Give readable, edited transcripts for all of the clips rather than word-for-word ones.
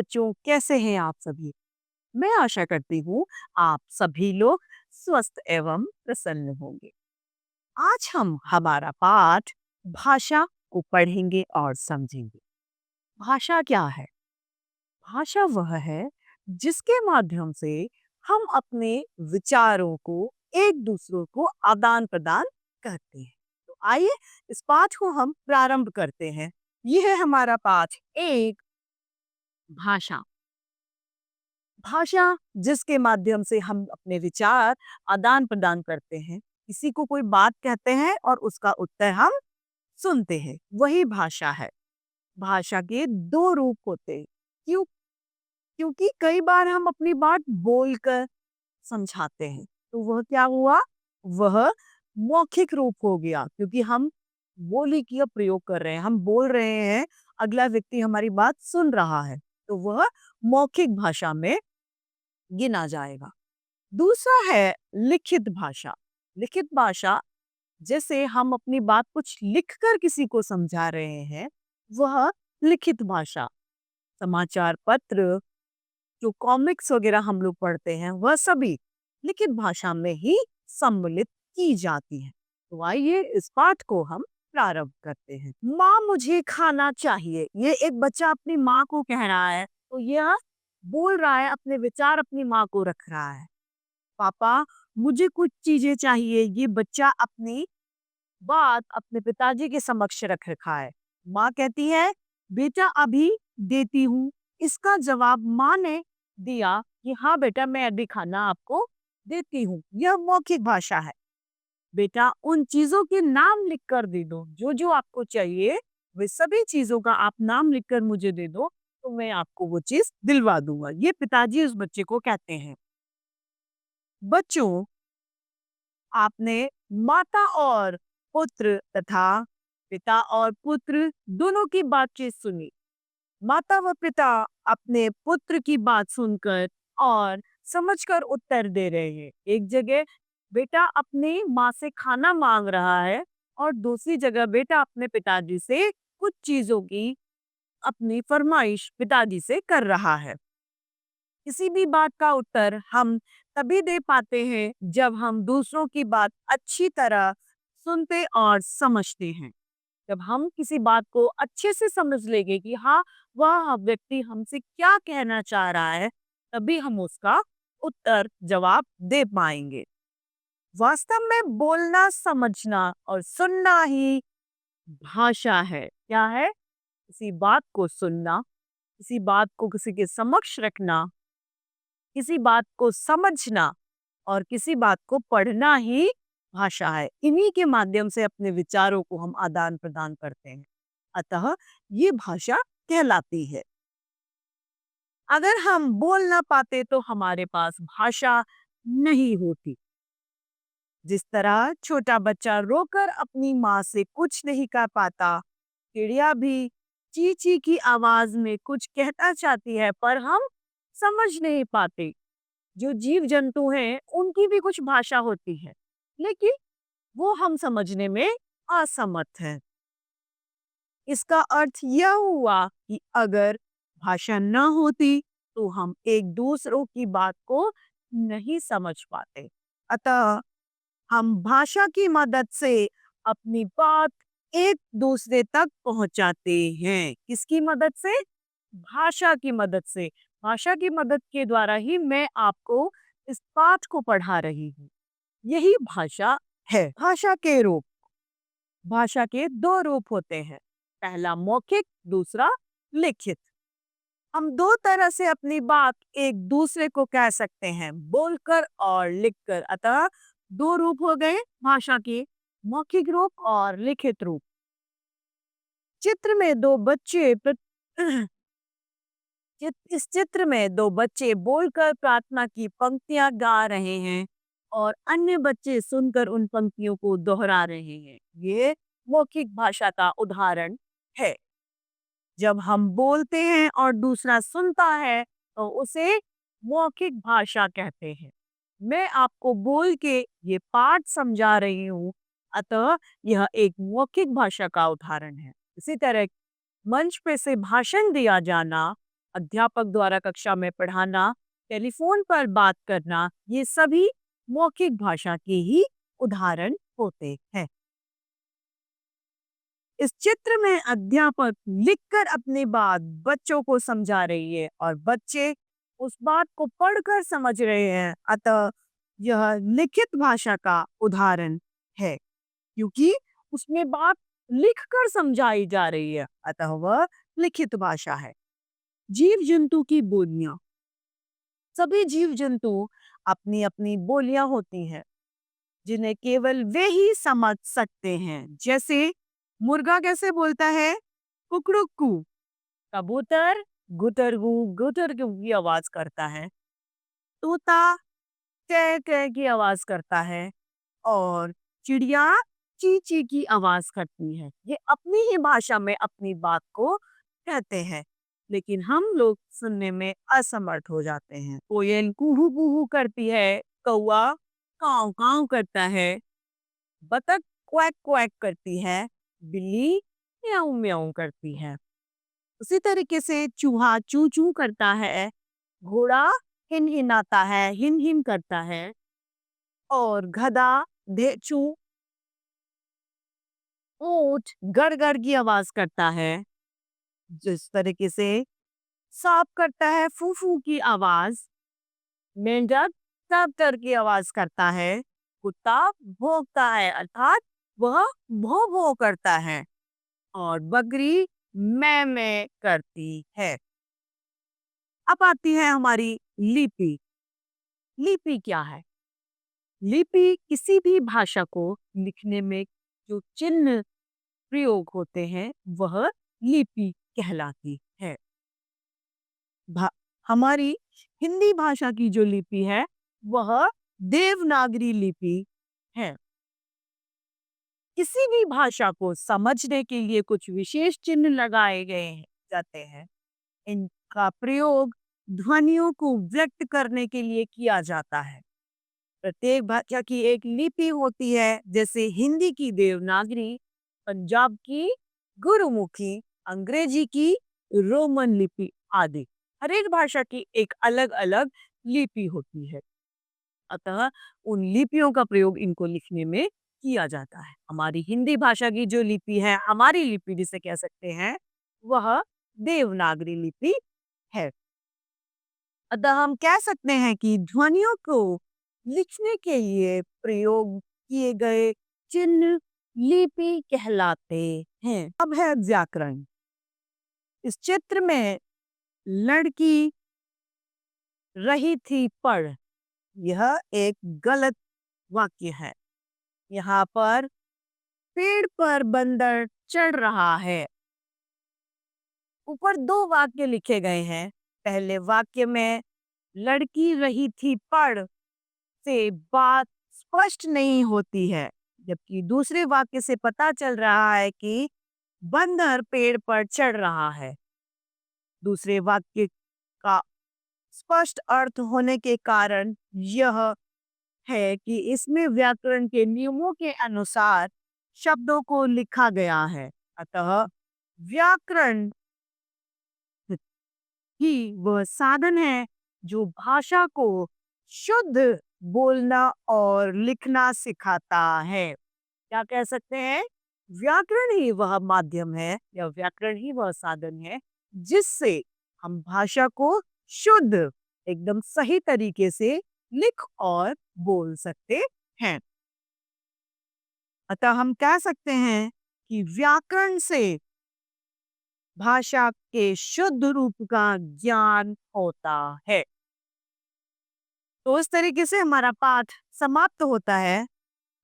बच्चों, कैसे हैं आप सभी? मैं आशा करती हूँ आप सभी लोग स्वस्थ एवं प्रसन्न होंगे। आज हम हमारा पाठ भाषा को पढ़ेंगे और समझेंगे। भाषा क्या है? भाषा वह है जिसके माध्यम से हम अपने विचारों को एक दूसरों को आदान प्रदान करते हैं। तो आइए इस पाठ को हम प्रारंभ करते हैं। यह है हमारा पाठ एक, भाषा। भाषा जिसके माध्यम से हम अपने विचार आदान प्रदान करते हैं, किसी को कोई बात कहते हैं और उसका उत्तर हम सुनते हैं, वही भाषा है। भाषा के दो रूप होते हैं। क्यों? क्योंकि कई बार हम अपनी बात बोलकर समझाते हैं, तो वह क्या हुआ? वह मौखिक रूप हो गया, क्योंकि हम बोली का प्रयोग कर रहे हैं, हम बोल रहे हैं, अगला व्यक्ति हमारी बात सुन रहा है, तो वह मौखिक भाषा में गिना जाएगा। दूसरा है लिखित भाषा। लिखित भाषा, जैसे हम अपनी बात कुछ लिखकर किसी को समझा रहे हैं, वह लिखित भाषा। समाचार पत्र, जो कॉमिक्स वगैरह हम लोग पढ़ते हैं, वह सभी लिखित भाषा में ही सम्मिलित की जाती है। तो आइए इस पाठ को हम प्रारंभ करते हैं। माँ मुझे खाना चाहिए, ये एक बच्चा अपनी माँ को कह रहा है, तो यह बोल रहा है, अपने विचार अपनी माँ को रख रहा है। पापा मुझे कुछ चीजें चाहिए, ये बच्चा अपनी बात अपने पिताजी के समक्ष रख रखा है। माँ कहती है बेटा अभी देती हूँ। इसका जवाब माँ ने दिया कि हाँ बेटा, मैं अभी खाना आपको देती हूँ। यह मौखिक भाषा है। बेटा उन चीजों के नाम लिख कर दे दो, जो जो आपको चाहिए, वे सभी चीजों का आप नाम लिखकर मुझे दे दो, तो मैं आपको वो चीज दिलवा दूंगा। ये पिताजी उस बच्चे को कहते हैं। बच्चों, आपने माता और पुत्र तथा पिता और पुत्र दोनों की बातचीत सुनी। माता व पिता अपने पुत्र की बात सुनकर और समझकर उत्तर दे रहे हैं। एक जगह बेटा अपनी माँ से खाना मांग रहा है और दूसरी जगह बेटा अपने पिताजी से कुछ चीजों की अपनी फरमाइश पिताजी से कर रहा है। किसी भी बात का उत्तर हम तभी दे पाते हैं जब हम दूसरों की बात अच्छी तरह सुनते और समझते हैं। जब हम किसी बात को अच्छे से समझ लेंगे कि हाँ, वह व्यक्ति हमसे क्या कहना चाह रहा है, तभी हम उसका उत्तर जवाब दे पाएंगे। वास्तव में बोलना, समझना और सुनना ही भाषा है। क्या है? किसी बात को सुनना, किसी बात को किसी के समक्ष रखना, किसी बात को समझना और किसी बात को पढ़ना ही भाषा है। इन्हीं के माध्यम से अपने विचारों को हम आदान प्रदान करते हैं। अतः ये भाषा कहलाती है। अगर हम बोल ना पाते तो हमारे पास भाषा नहीं होती। जिस तरह छोटा बच्चा रोकर अपनी माँ से कुछ नहीं कह पाता, चिड़िया भी ची ची की आवाज में कुछ कहना चाहती है, पर हम समझ नहीं पाते। जो जीव जंतु हैं, उनकी भी कुछ भाषा होती है, लेकिन वो हम समझने में असमर्थ हैं। इसका अर्थ यह हुआ कि अगर भाषा न होती तो हम एक दूसरों की बात को नहीं समझ पाते। अतः हम भाषा की मदद से अपनी बात एक दूसरे तक पहुंचाते हैं। किसकी मदद से? भाषा की मदद से। भाषा की मदद के द्वारा ही मैं आपको इस पाठ को पढ़ा रही हूँ। यही भाषा है। भाषा के रूप, भाषा के दो रूप होते हैं। पहला मौखिक, दूसरा लिखित। हम दो तरह से अपनी बात एक दूसरे को कह सकते हैं, बोलकर और लिखकर। अतः दो रूप हो गए भाषा के, मौखिक रूप और लिखित रूप। चित्र में दो बच्चे इस चित्र में दो बच्चे बोलकर प्रार्थना की पंक्तियां गा रहे हैं और अन्य बच्चे सुनकर उन पंक्तियों को दोहरा रहे हैं। ये मौखिक भाषा का उदाहरण है। जब हम बोलते हैं और दूसरा सुनता है, तो उसे मौखिक भाषा कहते हैं। मैं आपको बोल के ये पाठ समझा रही हूँ, अतः यह एक मौखिक भाषा का उदाहरण है। इसी तरह मंच पे से भाषण दिया जाना अध्यापक द्वारा कक्षा में पढ़ाना, टेलीफोन पर बात करना, ये सभी मौखिक भाषा के ही उदाहरण होते हैं। इस चित्र में अध्यापक लिखकर अपनी बात बच्चों को समझा रही है और बच्चे उस बात को पढ़कर समझ रहे हैं। अतः यह लिखित भाषा का उदाहरण है, क्योंकि उसमें बात लिखकर समझाई जा रही है, अतः वह लिखित भाषा है। जीव जंतु की बोलियां। सभी जीव जंतु अपनी अपनी बोलियां होती हैं, जिन्हें केवल वे ही समझ सकते हैं। जैसे मुर्गा कैसे बोलता है? कुकड़ुकू। कबूतर गुटरगू गुटरगू की आवाज करता है। तोता कै कै की आवाज करता है। और चिड़िया ची ची की आवाज करती है। ये अपनी ही भाषा में अपनी बात को कहते हैं, लेकिन हम लोग सुनने में असमर्थ हो जाते हैं। कोयल कुहू कुहू करती है, कौआ काव काव करता है, बतख क्वैक क्वैक करती है, बिल्ली म्याऊं म्याऊं करती है। उसी तरीके से चूहा चू चू करता है, घोड़ा हिन हिनाता है, हिन हिन करता है, और गधा ढेचू ऊंट गड़ गड़ की आवाज करता है। जिस तरीके से सांप करता है फू फू की आवाज, मेंढक तर तर की आवाज करता है, कुत्ता भौंकता है अर्थात वह भौ भौ करता है, और बकरी मैं करती है। अब आती है हमारी लिपि। लिपि क्या है? लिपि किसी भी भाषा को लिखने में जो चिन्ह प्रयोग होते हैं वह लिपि कहलाती है। भा, हमारी हिंदी भाषा की जो लिपि है वह देवनागरी लिपि है। किसी भी भाषा को समझने के लिए कुछ विशेष चिन्ह लगाए जाते हैं। इनका प्रयोग ध्वनियों को व्यक्त करने के लिए किया जाता है। प्रत्येक भाषा की एक लिपि होती है, जैसे हिंदी की देवनागरी, पंजाब की गुरुमुखी, अंग्रेजी की रोमन लिपि आदि। हर एक भाषा की एक अलग अलग लिपि होती है, अतः उन लिपियों का प्रयोग इनको लिखने में किया जाता है। हमारी हिंदी भाषा की जो लिपि है, हमारी लिपि जिसे कह सकते हैं, वह देवनागरी लिपि है। अतः हम कह सकते हैं कि ध्वनियों को लिखने के लिए प्रयोग किए गए चिन्ह लिपि कहलाते हैं। अब है व्याकरण। इस चित्र में लड़की रही थी पढ़, यह एक गलत वाक्य है। यहाँ पर पेड़ पर बंदर चढ़ रहा है। ऊपर दो वाक्य लिखे गए हैं। पहले वाक्य में लड़की रही थी पढ़ से बात स्पष्ट नहीं होती है, जबकि दूसरे वाक्य से पता चल रहा है कि बंदर पेड़ पर चढ़ रहा है। दूसरे वाक्य का स्पष्ट अर्थ होने के कारण यह है कि इसमें व्याकरण के नियमों के अनुसार शब्दों को लिखा गया है। अतः व्याकरण ही वह साधन है जो भाषा को शुद्ध बोलना और लिखना सिखाता है। क्या कह सकते हैं? व्याकरण ही वह माध्यम है या व्याकरण ही वह साधन है जिससे हम भाषा को शुद्ध, एकदम सही तरीके से लिख और बोल सकते हैं। अतः हम कह सकते हैं कि व्याकरण से भाषा के शुद्ध रूप का ज्ञान होता है। तो इस तरीके से हमारा पाठ समाप्त होता है।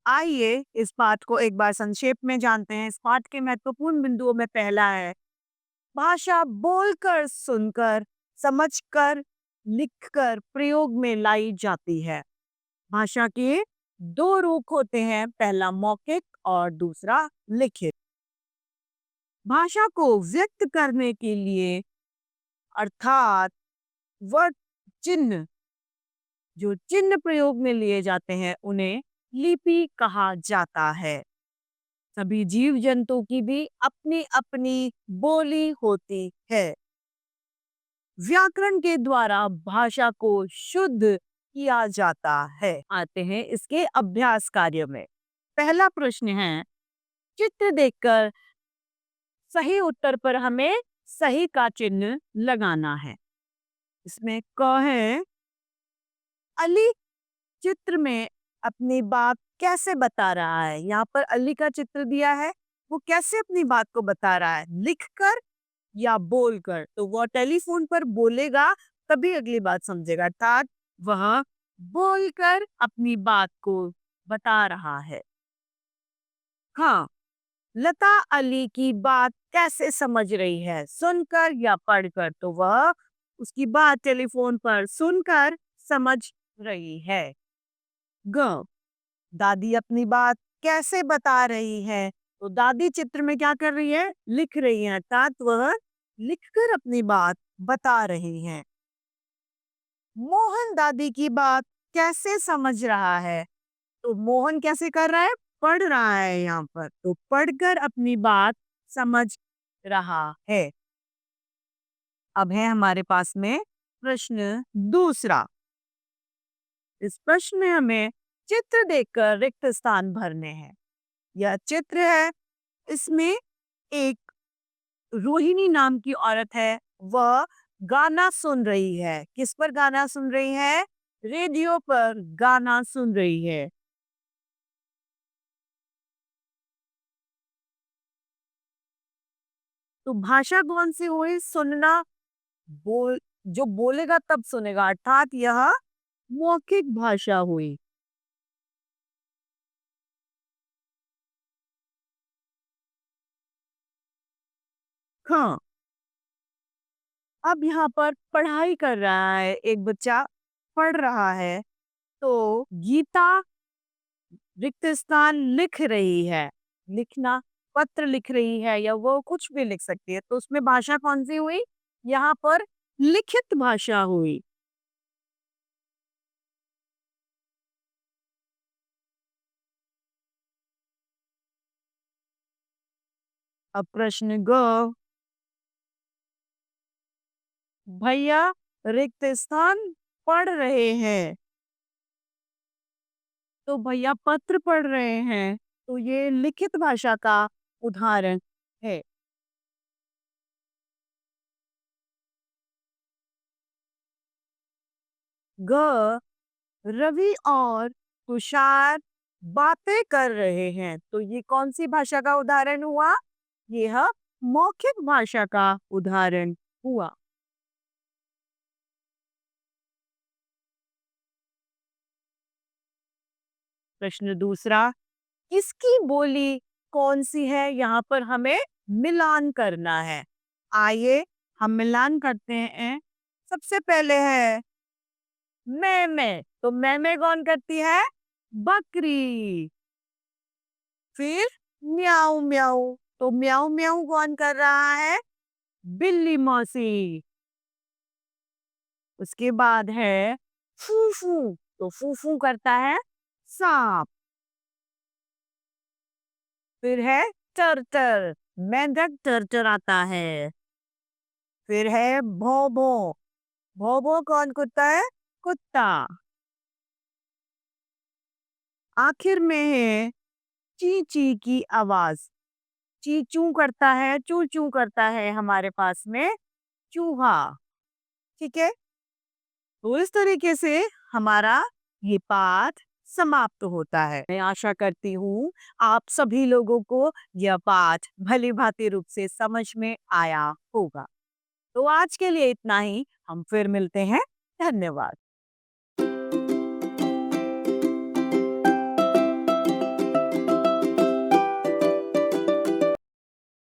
आइए इस पाठ को एक बार संक्षेप में जानते हैं। इस पाठ के महत्वपूर्ण बिंदुओं में पहला है भाषा बोलकर, सुनकर, समझकर, लिखकर प्रयोग में लाई जाती है। भाषा के दो रूप होते हैं, पहला मौखिक और दूसरा लिखित। भाषा को व्यक्त करने के लिए अर्थात वर्ड चिन्ह, जो चिन्ह प्रयोग में लिए जाते हैं उन्हें लिपि कहा जाता है। सभी जीव जंतु की भी अपनी अपनी बोली होती है। व्याकरण के द्वारा भाषा को शुद्ध किया जाता है। आते हैं इसके अभ्यास कार्य में। पहला प्रश्न है, चित्र देखकर सही उत्तर पर हमें सही का चिन्ह लगाना है। इसमें क है, अली चित्र में अपनी बात कैसे बता रहा है। यहाँ पर अली का चित्र दिया है, वो कैसे अपनी बात को बता रहा है, लिखकर या बोलकर। तो वो टेलीफोन पर बोलेगा तभी अगली बात समझेगा, अर्थात वह बोलकर अपनी बात को बता रहा है। हाँ, लता अली की बात कैसे समझ रही है, सुनकर या पढ़कर। तो वह उसकी बात टेलीफोन पर सुनकर समझ रही है। ग, दादी अपनी बात कैसे बता रही है। तो दादी चित्र में क्या कर रही है, लिख रही है, अर्थात वह लिखकर अपनी बात बता रही हैं। मोहन दादी की बात कैसे समझ रहा है। तो मोहन कैसे कर रहा है, पढ़ रहा है यहाँ पर, तो पढ़कर अपनी बात समझ रहा है। अब है हमारे पास में प्रश्न दूसरा। इस प्रश्न में हमें चित्र देखकर रिक्त स्थान भरने हैं। यह चित्र है, इसमें एक रोहिणी नाम की औरत है, वह गाना सुन रही है। किस पर गाना सुन रही है, रेडियो पर गाना सुन रही है। तो भाषा कौन सी हुई, सुनना। बोल, जो बोलेगा तब सुनेगा, अर्थात यह मौखिक भाषा हुई। हाँ, अब यहाँ पर पढ़ाई कर रहा है एक बच्चा, पढ़ रहा है। तो गीता रिक्त स्थान लिख रही है, लिखना, पत्र लिख रही है या वो कुछ भी लिख सकती है। तो उसमें भाषा कौन सी हुई, यहाँ पर लिखित भाषा हुई। अब प्रश्न ग, भैया रिक्त स्थान पढ़ रहे हैं। तो भैया पत्र पढ़ रहे हैं, तो ये लिखित भाषा का उदाहरण है। ग, रवि और तुषार बातें कर रहे हैं। तो ये कौन सी भाषा का उदाहरण हुआ, यह मौखिक भाषा का उदाहरण हुआ। प्रश्न दूसरा, इसकी बोली कौन सी है। यहाँ पर हमें मिलान करना है। आइए हम मिलान करते हैं। सबसे पहले है मैं, तो मैं कौन करती है, बकरी। फिर म्याऊ म्याऊ, तो म्याऊ म्याऊ कौन कर रहा है, बिल्ली मौसी। उसके बाद है फूफू, तो फूफू करता है सांप। फिर है टर्टर, मेंढक टरटराता है। फिर है भोभो, भोभो कौन कुत्ता है, कुत्ता। आखिर में है ची ची की आवाज, ची चू करता है, चू चू करता है हमारे पास में चूहा। ठीक है, तो इस तरीके से हमारा ये पाठ समाप्त होता है। मैं आशा करती हूँ आप सभी लोगों को यह पाठ भली भांति रूप से समझ में आया होगा। तो आज के लिए इतना ही, हम फिर मिलते हैं। धन्यवाद।